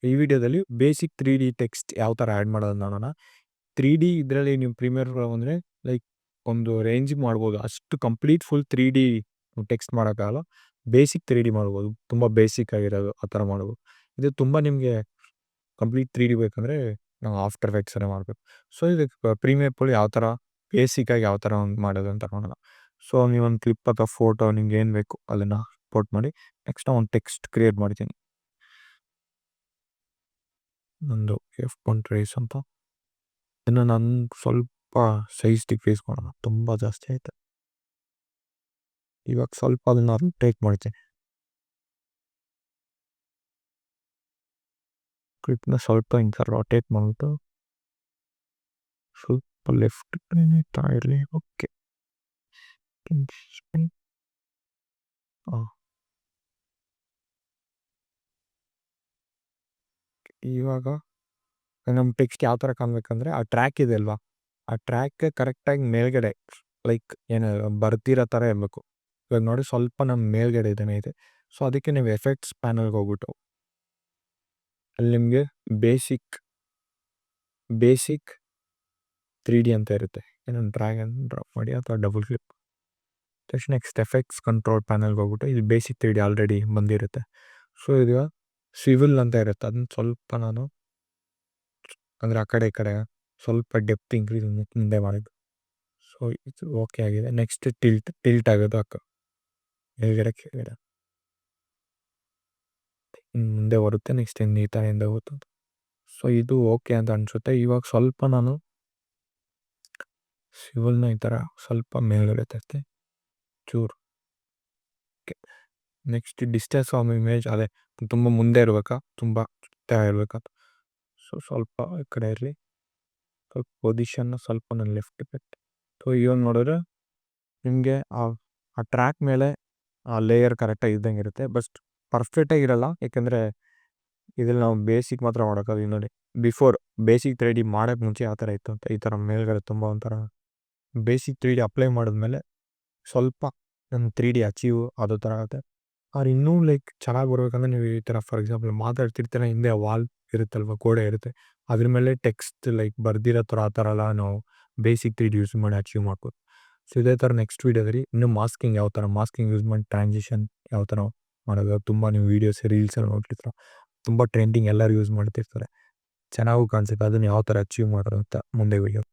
ಈ ವಿಡಿಯೋದಲ್ಲಿ basic 3D text ಯಾವ ಥರ ಆ್ಯಡ್ ಮಾಡೋದು ನೋಡೋಣ. 3D ಇದರಲ್ಲಿ ನೀವು ಪ್ರೀಮಿಯರ್ ಪ್ರೋ ಅಂದರೆ ಲೈಕ್ ಒಂದು ರೇಂಜಿಗೆ ಮಾಡ್ಬೋದು. ಅಷ್ಟು ಕಂಪ್ಲೀಟ್ ಫುಲ್ 3D ಟೆಕ್ಸ್ಟ್ ಮಾಡೋಕ್ಕಾಗಲ್ಲ. ಬೇಸಿಕ್ 3D ಮಾಡ್ಬೋದು. ತುಂಬ ಬೇಸಿಕ್ ಆಗಿರೋದು ಆ ಥರ ಮಾಡ್ಬೋದು. ಇದು ತುಂಬ ನಿಮಗೆ ಕಂಪ್ಲೀಟ್ 3D ಬೇಕಂದರೆ ನಾವು ಆಫ್ಟರ್ ಎಫೆಕ್ಟ್ಸಲ್ಲೇ ಮಾಡಬೇಕು. ಸೊ ಇದಕ್ಕೆ ಪ್ರೀಮಿಯರ್ ಪ್ರೋ ಯಾವ ಥರ ಬೇಸಿಕ್ಕಾಗಿ ಯಾವ ಥರ ಮಾಡೋದು ಅಂತ ನೋಡೋಣ. ಸೊ ನೀವೊಂದು ಕ್ಲಿಪ್ ಅಥವಾ ಫೋಟೋ ನಿಮ್ಗೆ ಏನು ಬೇಕು ಅದನ್ನು ಪೋಸ್ಟ್ ಮಾಡಿ. ನೆಕ್ಸ್ಟ್ ಒಂದು ಟೆಕ್ಸ್ಟ್ ಕ್ರಿಯೇಟ್ ಮಾಡ್ತೀನಿ. ಒಂದು F1 ಟ್ರೇಸ್ ಅಂತ. ಇದನ್ನು ನಾನು ಸ್ವಲ್ಪ ಸೈಜ್ ಡಿಕ್ರೀಸ್ ಮಾಡೋಣ, ತುಂಬ ಜಾಸ್ತಿ ಆಯ್ತು. ಇವಾಗ ಸ್ವಲ್ಪ ಅದನ್ನು ಟೇಕ್ ಮಾಡ್ತೀನಿ. ಕ್ಲಿಪ್ನ ಸ್ವಲ್ಪ ಹಿಂಗೆ ರೊಟೇಟ್ ಮಾಡಿಬಿಟ್ಟು ಸ್ವಲ್ಪ ಲೆಫ್ಟ್ ತಾ ಇರಲಿ. ಓಕೆ, ಇವಾಗ ನಮ್ಮ ಟೆಕ್ಸ್ಟ್ ಯಾವ ಥರ ಕಾಣಬೇಕಂದ್ರೆ ಆ ಟ್ರ್ಯಾಕ್ ಇದೆ ಅಲ್ವಾ, ಆ ಟ್ರ್ಯಾಕ್ ಕರೆಕ್ಟಾಗಿ ಮೇಲ್ಗಡೆ ಲೈಕ್ ಏನು ಬರ್ತಿರೋ ಥರ ಇರಬೇಕು. ಇವಾಗ ನೋಡಿ ಸ್ವಲ್ಪ ನಮ್ಮ ಮೇಲ್ಗಡೆ ಇದೆ. ಸೊ ಅದಕ್ಕೆ ನೀವು ಎಫೆಕ್ಟ್ಸ್ ಪ್ಯಾನಲ್ಗೆ ಹೋಗ್ಬಿಟ್ಟು ಅಲ್ಲಿ ನಿಮಗೆ ಬೇಸಿಕ್ 3D ಅಂತ ಇರುತ್ತೆ. ಏನೊಂದು ಡ್ರ್ಯಾಗ್ ಆ್ಯಂಡ್ ಡ್ರಾಪ್ ಮಾಡಿ ಅಥವಾ ಡಬಲ್ ಕ್ಲಿಕ್ ತಕ್ಷಣ ನೆಕ್ಸ್ಟ್ ಎಫೆಕ್ಟ್ಸ್ ಕಂಟ್ರೋಲ್ ಪ್ಯಾನಲ್ಗೆ ಹೋಗ್ಬಿಟ್ಟು ಇದು ಬೇಸಿಕ್ 3D ಆಲ್ರೆಡಿ ಬಂದಿರುತ್ತೆ. ಸೊ ಇದು ಸಿವಿಲ್ ಅಂತ ಇರುತ್ತೆ, ಅದನ್ನ ಸ್ವಲ್ಪ ನಾನು ಅಂದರೆ ಆ ಕಡೆ ಈ ಕಡೆ ಸ್ವಲ್ಪ ಡೆಪ್ತ್ ಇಂಕ್ರೀಸ್ ಮುಂದೆ ಮಾಡಿದ್ದು. ಸೊ ಇದು ಓಕೆ ಆಗಿದೆ. ನೆಕ್ಸ್ಟ್ ಟಿಲ್ಟ್ ಆಗೋದು ಕೆಳಗಡೆ ಮುಂದೆ ಬರುತ್ತೆ. ನೆಕ್ಸ್ಟ್ ಈ ಥರ ಹಿಂದೆ ಹೋಗುತ್ತೆ. ಸೊ ಇದು ಓಕೆ ಅಂತ ಅನಿಸುತ್ತೆ. ಇವಾಗ ಸ್ವಲ್ಪ ನಾನು ಸಿವಿಲ್ನ ಈ ಥರ ಸ್ವಲ್ಪ ಮೇಲ್ಗಡೆ ತರ್ತೆ ಚೂರು. Okay, next distance of image ಅದೇ ತುಂಬ ಮುಂದೆ ಇರಬೇಕಾ, ತುಂಬ ಇರಬೇಕಾ. ಸೊ ಸ್ವಲ್ಪ ಈ ಕಡೆ ಇರಲಿ. ಸ್ವಲ್ಪ ಪೊಸಿಷನ್ನ ಸ್ವಲ್ಪ ನಾನು ಲೆಫ್ಟ್ ಇಫೆಕ್ಟ್. ಸೊ ಇವಾಗ ನೋಡಿದ್ರೆ ನಿಮಗೆ ಆ ಟ್ರ್ಯಾಕ್ ಮೇಲೆ ಆ ಲೇಯರ್ ಕರೆಕ್ಟಾಗಿ ಇದ್ದಂಗೆ ಇರುತ್ತೆ. ಬಟ್ ಪರ್ಫೆಕ್ಟಾಗಿ ಇರಲ್ಲ, ಯಾಕೆಂದರೆ ಇದ್ರಲ್ಲಿ ನಾವು ಬೇಸಿಕ್ ಮಾತ್ರ ಮಾಡೋಕ್ಕಾಗಲ್ಲ. ನೋಡಿ ಬಿಫೋರ್ ಬೇಸಿಕ್ 3D ಮಾಡೋಕ್ಕೆ ಮುಂಚೆ ಯಾವ ಥರ ಇತ್ತು ಅಂತ ಈ ಥರ ಮೇಲ್ಗಡೆ ತುಂಬ ಒಂಥರ ಬೇಸಿಕ್ 3D ಅಪ್ಲೈ ಮಾಡಿದ್ಮೇಲೆ ಸ್ವಲ್ಪ ನಮ್ಮ 3D ಅಚೀವ್ ಅದೋ ಥರ ಆಗುತ್ತೆ. ಅವ್ರು ಇನ್ನೂ ಲೈಕ್ ಚೆನ್ನಾಗಿ ಬರ್ಬೇಕಂದ್ರೆ ನೀವು ಈ ಥರ ಫಾರ್ ಎಕ್ಸಾಂಪಲ್ ಮಾತಾಡ್ತಿರ್ತೀರ, ಹಿಂದೆ ವಾಲ್ ಇರುತ್ತಲ್ವ, ಗೋಡೆ ಇರುತ್ತೆ, ಅದ್ರ ಮೇಲೆ ಟೆಕ್ಸ್ಟ್ ಲೈಕ್ ಬರ್ದಿರೋ ಥರ ಆ ಥರ ಎಲ್ಲ ನಾವು ಬೇಸಿಕ್ 3D ಯೂಸ್ ಮಾಡಿ ಅಚೀವ್ ಮಾಡ್ಬೋದು. ಸೊ ಇದೇ ಥರ ನೆಕ್ಸ್ಟ್ ವೀಡಿಯೋದಲ್ಲಿ ಇನ್ನೂ ಮಾಸ್ಕಿಂಗ್ ಯಾವ ಥರ ಯೂಸ್ ಮಾಡಿ ಟ್ರಾನ್ಸಿಷನ್ ಯಾವ ಥರ ಮಾಡೋದು ತುಂಬ ನೀವು ವೀಡಿಯೋಸ್ ರೀಲ್ಸಲ್ಲಿ ನೋಡ್ತಿರ್ತೀರ, ತುಂಬ ಟ್ರೆಂಡಿಂಗ್ ಎಲ್ಲರೂ ಯೂಸ್ ಮಾಡ್ತಿರ್ತಾರೆ, ಚೆನ್ನಾಗೂ ಕಾಣಿಸುತ್ತೆ. ಅದನ್ನು ಯಾವ ಥರ ಅಚೀವ್ ಮಾಡೋದು ಅಂತ ಮುಂದೆ ವೀಡಿಯೋ